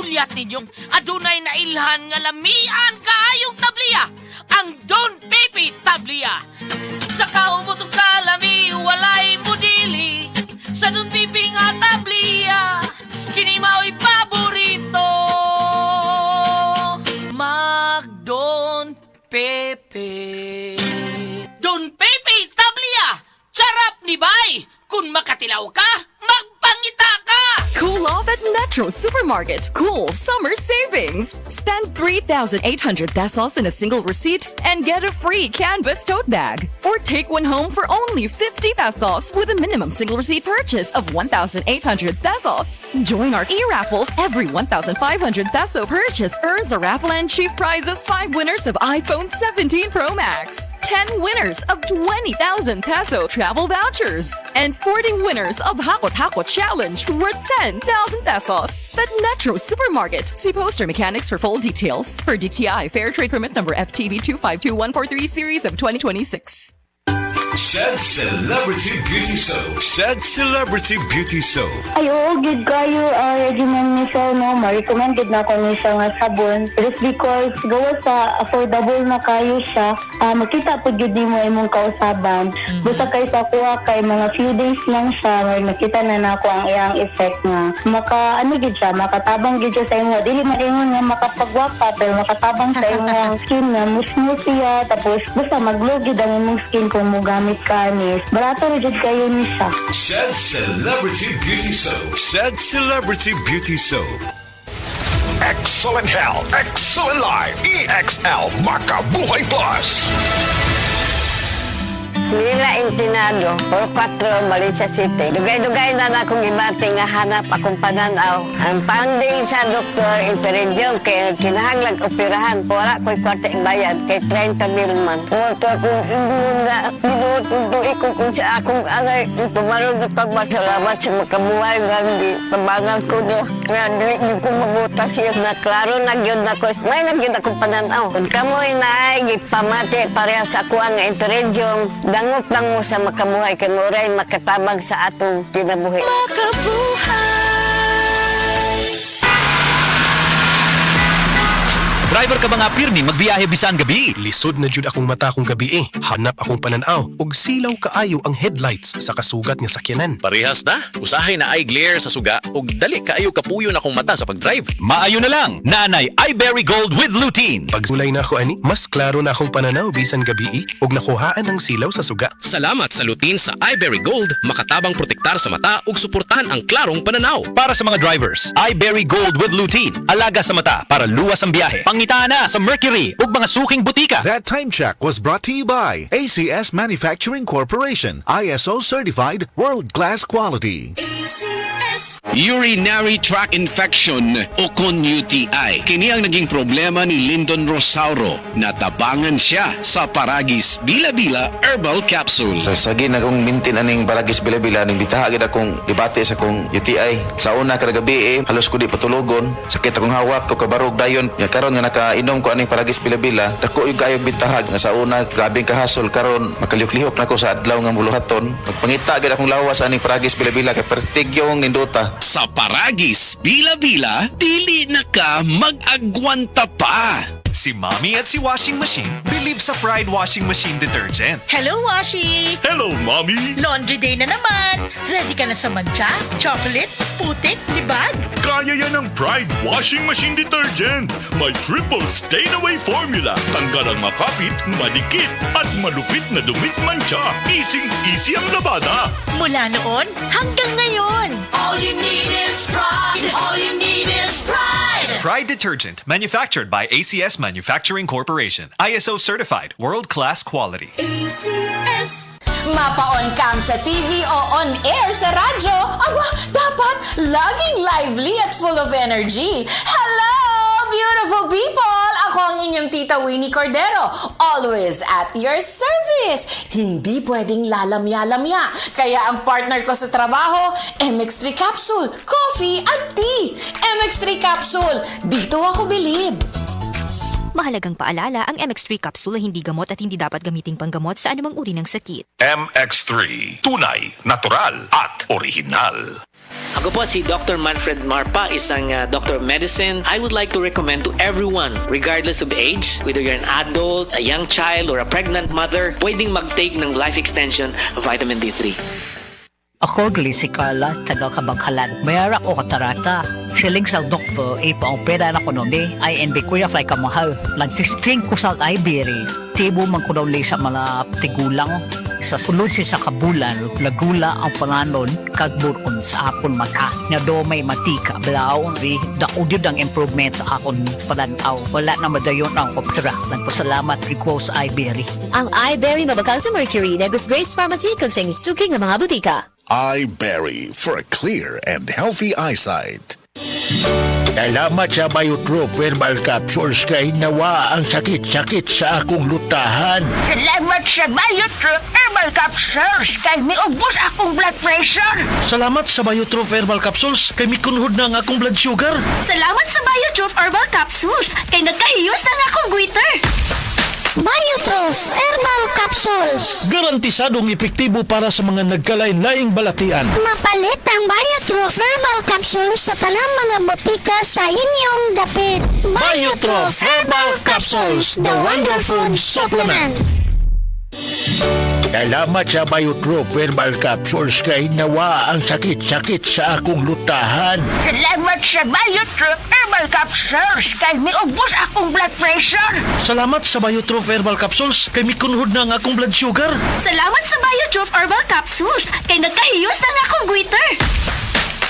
Sulyat ninyo, adunay nailhan nga lamian kaayong tablia, ang Don Pepe tablia. Sa kaumutong kalami, walay mudili, sa Don Pepe nga tablia, kini mao'y paborito. Mag Don Pepe. Don Pepe tablia, charap ni bay, kung makatilaw ka, magpangita ka. Cool off at Metro Supermarket. Cool summer savings. Spend 3,800 pesos in a single receipt and get a free canvas tote bag. Or take one home for only 50 pesos with a minimum single receipt purchase of 1,800 pesos. Join our e-raffle. Every 1,500 peso purchase earns a raffle and chief prizes 5 winners of iPhone 17 Pro Max, 10 winners of 20,000 peso travel vouchers, and 40 winners of Hakot Hakot Challenge worth 10,000 pesos. At Metro Supermarket. See poster mechanics for full details. Per DTI Fair Trade Permit number FTV 252143 series of 2026. Said Celebrity Beauty Soap. Said Celebrity Beauty Soap. Ay, oo, good kayo. Regimen ni sir, no? Ma-recommended na ako ni siya nga sabon. Just because, gawa sa affordable na kayo siya, makita po yun mo imong kausaban. Basta kayo sa kuha kay mga few days lang siya, nakita na ako ang iyang effect nga. Makatabang gid siya sa inyo. Dili maringon nga makapagwapa, pero makatabang sa inyong skin nga, smooth siya. Tapos, basta maglugid ang imong skin kung mo gamit kanis. Barato rin kayo ni siya. Said Celebrity Beauty Soap. Said Celebrity Beauty Soap. Excellent Health, Excellent Life, EXL Makabuhay Plus. Mila Intinado, por 4, Malaysia City. Dugay-dugay na akong ibati nga hanap akong pananaw. Ang funding sa doktor, interredyong, kaya kinahanglag operahan. Wala ko'y kwarte bayad, kay 30 mil man. Pumunta akong ingon na, ginuot-udu'i ko kung sa akong anay. Ipumarod at pagmasalamat sa makabuhay nga hindi. Tabangan ko na, nga dili niyo kong mabuta siya na klaro na gyud na ko. May nagyud akong pananaw. Kung kamoy na ay, gipamati pareha sa ako nga interredyong, dangop lang mo sa makabuhay kay Moray makatabang sa atong kinabuhi. Driver ka ba nga pirmi magbiyahe bisan gabi? Lisod na jud akong mata kong gabi Hanap akong pananaw og silaw kaayo ang headlights sa kasugat nga sakyanan. Parehas na. Usahay na eye glare sa suga ug dali kaayo kapuyo na akong mata sa pagdrive. Maayo na lang. Nanay Iberry Gold with lutein. Pagsulay na ako ani, mas klaro na akong pananaw bisan gabi og nakuhaan ang silaw sa suga. Salamat sa lutin sa Iberry Gold, makatabang protektar sa mata ug suportahan ang klarong pananaw. Para sa mga drivers, Iberry Gold with lutein. Alaga sa mata para luwas ang biyahe. Pangitaan na sa Mercury ug mga suking butika. That time check was brought to you by ACS Manufacturing Corporation, ISO certified, world-class quality. Urinary tract infection o kon UTI. Kini ang naging problema ni Lyndon Rosauro. Natabangan siya sa Paragis Bila-Bila Herbal Capsule. Sa sagin akong mintin aning Paragis Bila-Bila ning bitahagid akong debate sa akong UTI. Sa una kada gabi halos ko di patulogon. Sakit akong hawak ko kabarog dayon. Ya karon nga nakainom ko aning Paragis Bila-Bila, dako yung gayog bitahag nga sa una grabing kahasol karon makalihok-lihok nako sa adlaw nga muluhaton. Magpangita gid akong lawas aning Paragis Bila-Bila kay pertigyong ninduta. Sa Paragis Bila-Bila, dili na ka mag-agwanta pa. Si Mommy at si Washing Machine believe sa Pride Washing Machine Detergent. Hello, Washi! Hello, Mommy! Laundry day na naman. Ready ka na sa mancha, chocolate, putik, libag? Kaya yan ang Pride Washing Machine Detergent. May triple stain-away formula. Tanggal ang makapit, madikit, at malupit na dumit mancha. Easy ang labada. Mula noon hanggang ngayon. All you need is pride. All you need is pride. Pride Detergent, manufactured by ACS Manufacturing Corporation. ISO certified, world-class quality. ACS. Mapa-on cam sa TV o on-air sa radyo. Aba, dapat laging lively at full of energy. Hello, beautiful people! Ako ang inyong tita Winnie Cordero. Always at your service. Hindi pwedeng lalamya-lamya. Kaya ang partner ko sa trabaho, MX3 Capsule, coffee at tea. MX3 Capsule, dito ako bilib. Mahalagang paalala, ang MX3 capsule ay hindi gamot at hindi dapat gamiting panggamot sa anumang uri ng sakit. MX3. Tunay, natural, at original. Ako po si Dr. Manfred Marpa, isang Doctor of Medicine. I would like to recommend to everyone, regardless of age, whether you're an adult, a young child, or a pregnant mother, pwedeng mag-take ng Life Extension Vitamin D3. Ako gali si Carla, taga Kabangkalan. Mayara ko katarata. Siling sa doktor, ipaopera na ko noon ay and kuya fly kamahal. Nagsisting ko sa Ibery. Tibo man ko daw sa mga tigulang. Sa sulod siya sa kabulan, lagula ang panganon kagburon sa akon mata. Na do may matika, blaon ri, daudid ang improvement sa akon pananaw. Wala na madayon ang opera. Nagpasalamat ri ko sa Ibery. Ang iBerry mabakang sa Mercury na Grace Pharmacy kung sa inyong suking ng mga butika. iBerry for a clear and healthy eyesight. Salamat sa Biotrop Herbal Capsules kay nawa ang sakit-sakit sa akong lutahan. Salamat sa Biotrop Herbal Capsules kay miubos akong blood pressure. Salamat sa Biotrop Herbal Capsules kay mikunhod na ang akong blood sugar. Salamat sa Biotrop Herbal Capsules kay nagkahiyos na nga akong goiter. Biotrop Herbal Capsules. Garantisadong epektibo para sa mga nagkalain-laing balatian. Mapalit ang Biotrop Herbal Capsules sa tanang mga botika sa inyong dapit. Biotrop Herbal Capsules, the Wonder Food Supplement. Salamat sa Biotrop Herbal Capsules kay nawa ang sakit-sakit sa akong lutahan. Salamat sa Biotrop Herbal Capsules kay miubos akong blood pressure. Salamat sa Biotrop Herbal Capsules kay mikunhod na ang akong blood sugar. Salamat sa Biotrop Herbal Capsules kay nagkahiyos na nga akong goiter.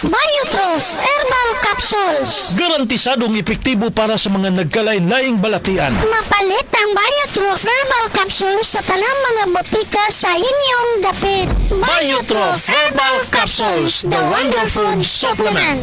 Biotrop Herbal Capsules. Garantisadong epektibo para sa mga nagkalain-laing balatian. Mapalit ang Biotrop Herbal Capsules sa tanang mga botika sa inyong dapit. Biotrop Herbal Capsules, the Wonder Food Supplement.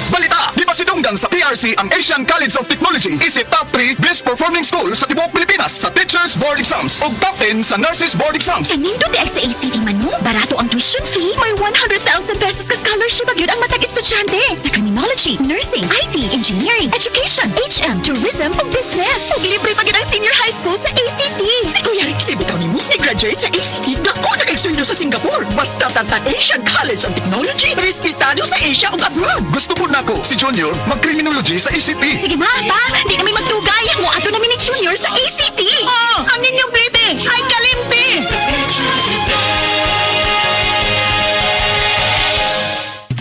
Balita! Di ba sinunggang sa PRC ang Asian College of Technology? Isip top 3 best performing school sa tibuok Pilipinas sa Teachers Board Exams o top 10 sa Nurses Board Exams. Kanindo di sa ACT man mo? Barato ang tuition fee. May 100,000 pesos ka scholarship agad ang matag estudyante sa criminology, nursing, IT, engineering, education, HM, tourism o business. Ug libre pa gid ang senior high school sa ACT. Si Kuya Rick, si bitaw ni mo, nag-graduate sa ACT. Dako nag-exchange sa Singapore. Basta tata Asian College of Technology, respetado sa Asia ug abroad. Gusto po nako si Junior mag-criminology sa ACT. Sige ma, pa, di kami magdugay. Mo ato namin ni Junior sa ACT. Oh, ang inyong baby ay kalimpi.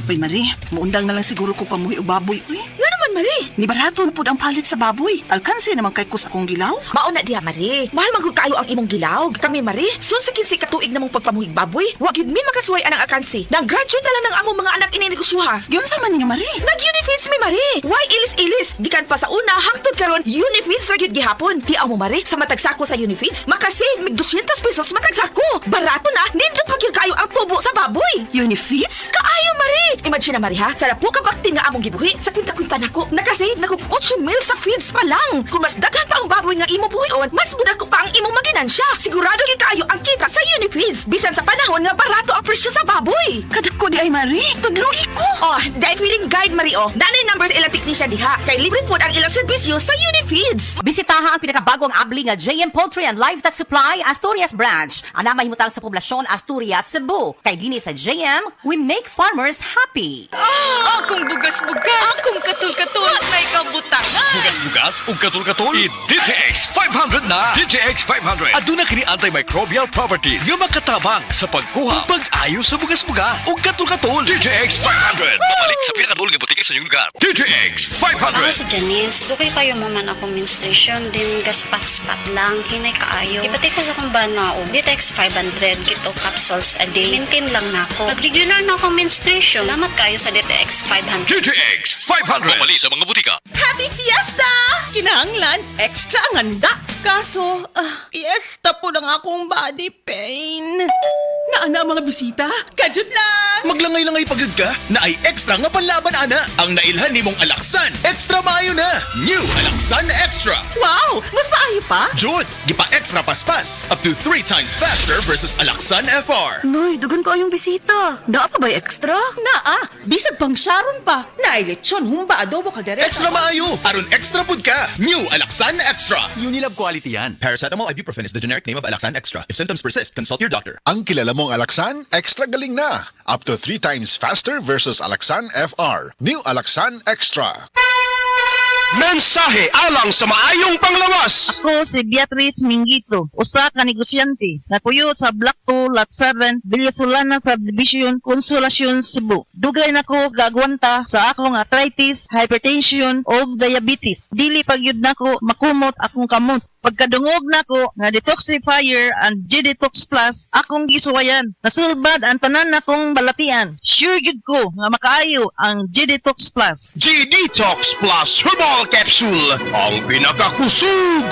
Uy, Marie, muundang na lang siguro ko pamuhi o baboy. Uy, nga naman, Marie. Ni barato na po ang palit sa baboy. Alkansi naman kay kus akong gilaw. Mauna diha, Marie. Mahal magkakayo ang imong gilaw. Kami, Marie, sunsikin si katuig namong pagpamuhig baboy. Wag yun mi makasuway anang alkansi. Nag-graduate na lang ng among mga anak ininegosyoha. Yun sa man nga, Marie. Nag-Unifeeds mi, Marie. Why ilis-ilis? Di kan pa sa una, hangtod karon Unifeeds ra gyud gihapon. Tiaw mo, Marie, sa matagsako sa Unifeeds, makasave mig 200 pesos matagsako. Barato na, nindot pa gyud kayo ang tubo sa baboy. Unifeeds? Kaayo, Marie. Imagine na, Marie, ha? Sa po kabakti nga among gibuhi, sa kwinta-kwinta nako, nakasave na kog 8 mil sa feeds pa lang. Kung mas daghan pa ang baboy nga imo buhion, mas budak ko pa ang imong maginansya. Sigurado gyud kayo ang kita sa Unifeeds. Bisan sa panahon nga barato ang presyo sa baboy. Kadak ko di ay, Marie. Tudlugi ko. Oh, dahil feeling guide, Marie, oh. Nanay numbers ilang technician diha. Kay libre po ang ilang serbisyo sa Unifeeds. Bisitaha ang pinakabagong abli nga JM Poultry and Livestock Supply Asturias Branch. Ana mahimutang sa poblasyon Asturias, Cebu. Kay dinhi sa JM, we make farmers happy. Akong bugas-bugas, akong katul-katul, may kabutangan. Bugas-bugas ug katul-katul. I-DTX 500 na. DTX 500. Aduna kini antimicrobial properties nga makatabang sa pagkuha ug pag-ayo sa bugas-bugas ug katul-katul. DTX 500. Pabalik sa pinakadul nga butika sa inyong lugar. DTX 500. Ako si Janice. Dugay kayo maman akong menstruation din gaspat-spat lang. Hinay kaayo. Ipati ko sa kong banaw. DTX 500 kito capsules a day. Maintain lang na ako. Pag-regular na akong menstruation. Salamat kayo sa DTX 500. DTX 500. Pabalik sa mga butika. Happy Fiesta! Kinahanglan, extra ang handa. Kaso, fiesta po ng akong body pain. Naana mga bisita, kajut lang! Maglangay-langay pagod ka na ay extra nga panlaban ana. Ang nailhan nimong Alaksan, extra maayo na. New Alaksan Extra. Wow! Mas maayo pa? Jud, gipa extra paspas. Up to 3 times faster versus Alaksan FR. Noy, dugan ko ayong bisita. Naa pa ba extra? Naa! Bisag pang Sharon pa. Nailetsyon, humba, adobo, kaldereta. Extra maayo! Aron extra pud ka. New Alaksan Extra. Unilab quality yan. Paracetamol ibuprofen is the generic name of Alaksan Extra. If symptoms persist, consult your doctor. Ang kilala mong among Alaxan extra galing na. Up to 3 times faster versus Alaxan FR. New Alaxan Extra. Mensahe alang sa maayong panglawas. Ako si Beatrice Mingito, usa ka negosyante. Napuyo sa Block 2, Lot 7, Villasolana Subdivision, Consolacion, Cebu. Dugay nako gagwanta sa akong arthritis, hypertension, o diabetes. Dili pagyud nako makumot akong kamot. Pagkadungog nako nga detoxifier and G-Detox Plus, akong gisuwayan. Nasulbad ang tanan nakong balatian. Sure gid ko nga makaayo ang G-Detox Plus. G-Detox Plus Herbal Capsule, ang pinakakusog.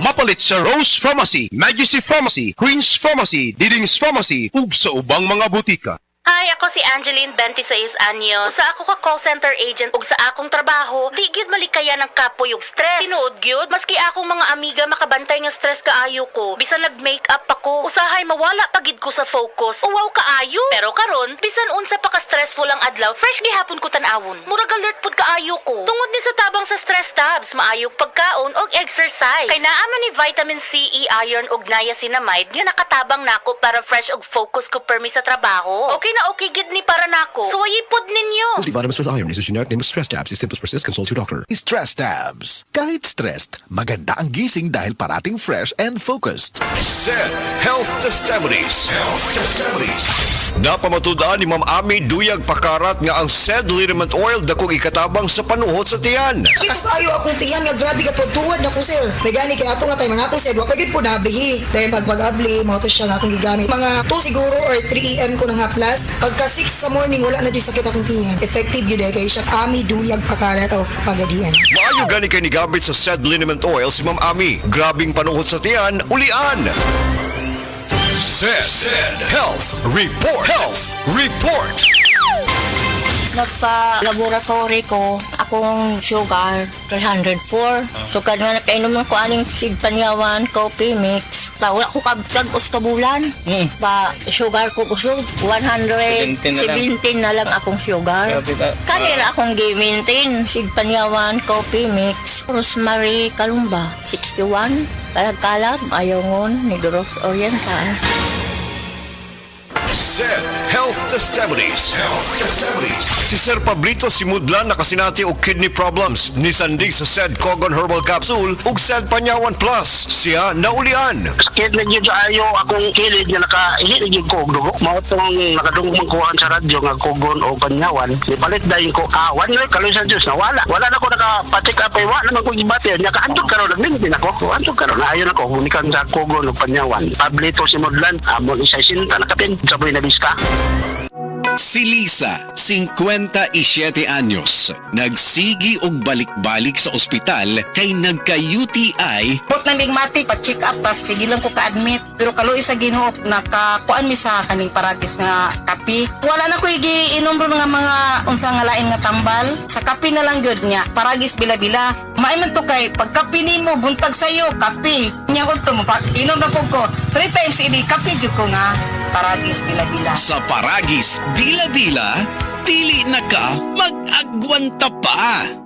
Mapalit sa Rose Pharmacy, Majesty Pharmacy, Queen's Pharmacy, Diding's Pharmacy, ug sa ubang mga butika. Hi, ako si Angeline, 26 anyos. Sa ako ka call center agent ug sa akong trabaho, di gyud malikaya ng kapoy ug stress. Tinuod gyud, maski akong mga amiga makabantay nga stress kaayo ko. Bisan nag-makeup ako, usahay mawala pagid ko sa focus. Uwaw kaayo. Pero karon, bisan unsa pa ka stressful ang adlaw, fresh gihapon ko tan-awon. Murag alert pud kaayo ko. Tungod ni sa tabang sa stress tabs, maayog pagkaon og exercise. Kay naa man ni vitamin C, E, iron ug niacinamide nga nakatabang nako para fresh og focus ko permi sa trabaho. Okay na okay gid ni para nako. Suwayi pod ninyo. Multivitamins plus iron is a generic name of stress tabs. If symptoms persist, consult your doctor. Stress Tabs. Kahit stressed, maganda ang gising dahil parating fresh and focused. SED Health Testimonies. Napamatudaan ni Ma'am Ami Duyag Pakarat nga ang SED liniment oil dakong ikatabang sa panuhot sa tiyan. Kitas ayo akong tiyan nga grabe ka tuwad na ko sir. May gani kay ato nga tay mga ako sir, wa pagid po nablihi. Dahil pag-abli, mao to siya nga akong gigamit. Mga 2 siguro or 3 AM ko na nga plus. Pagka 6 sa morning wala na di sakit akong tiyan. Effective gyud kay siya Ami Duyag Pakarat of Pagadian. Maayo gani kay ni gamit sa SED liniment oil si Ma'am Ami. Grabing panuhot sa tiyan, ulian. SED Health Report. Nagpa-laboratory ko, akong sugar, 304. So, kanina nakainom ko aning seed panyawan, coffee mix. Wala ko kagos ka bulan. Pa, sugar ko kusog, 117 na lang akong sugar. Kanina akong gi-maintain, seed panyawan, coffee mix. Rosemary Kalumba, 61. Kalag-kalag, Ayongon, Negros Oriental. SED Health Testimonies. Si Sir Pablito Simudlan nakasinati og kidney problems ni sandig sa SED Cogon Herbal Capsule ug SED Panyawan Plus. Siya naulian. Sakit na gyud ayo akong kilid nga nakaili gyud ko og dugo. Mao tong nakadungog kuhaan sa radyo nga Cogon o Panyawan. Ipalit dayon ko kawan na kaloy sa Dios na wala na ko naka-check up ay wala naman ko gibati nya kaandog karon nagmintin ako. Andog karon ayo na ko unikan sa Cogon o Panyawan. Pablito Simudlan amon isa sinta nakapin sa buhay na lista. Si Lisa, 57 anyos, nagsigi og balik-balik sa ospital kay nagka-UTI. Put na bigmati, pag-check up, pas sige lang ko ka-admit. Pero kaloy sa Ginoo, nakakuan mi sa kaning paragis nga kapi. Wala na ko igiinom ron nga mga unsa nga lain nga tambal. Sa kapi na lang gyud nya, paragis bila-bila. Maay man to kay pagkapi nimo buntag sayo, kapi. Nya udto mo pa inom na pug ko. 3 times ini kapi jud ko nga paragis bila-bila. Sa paragis bila-bila, dili na ka mag-agwanta pa.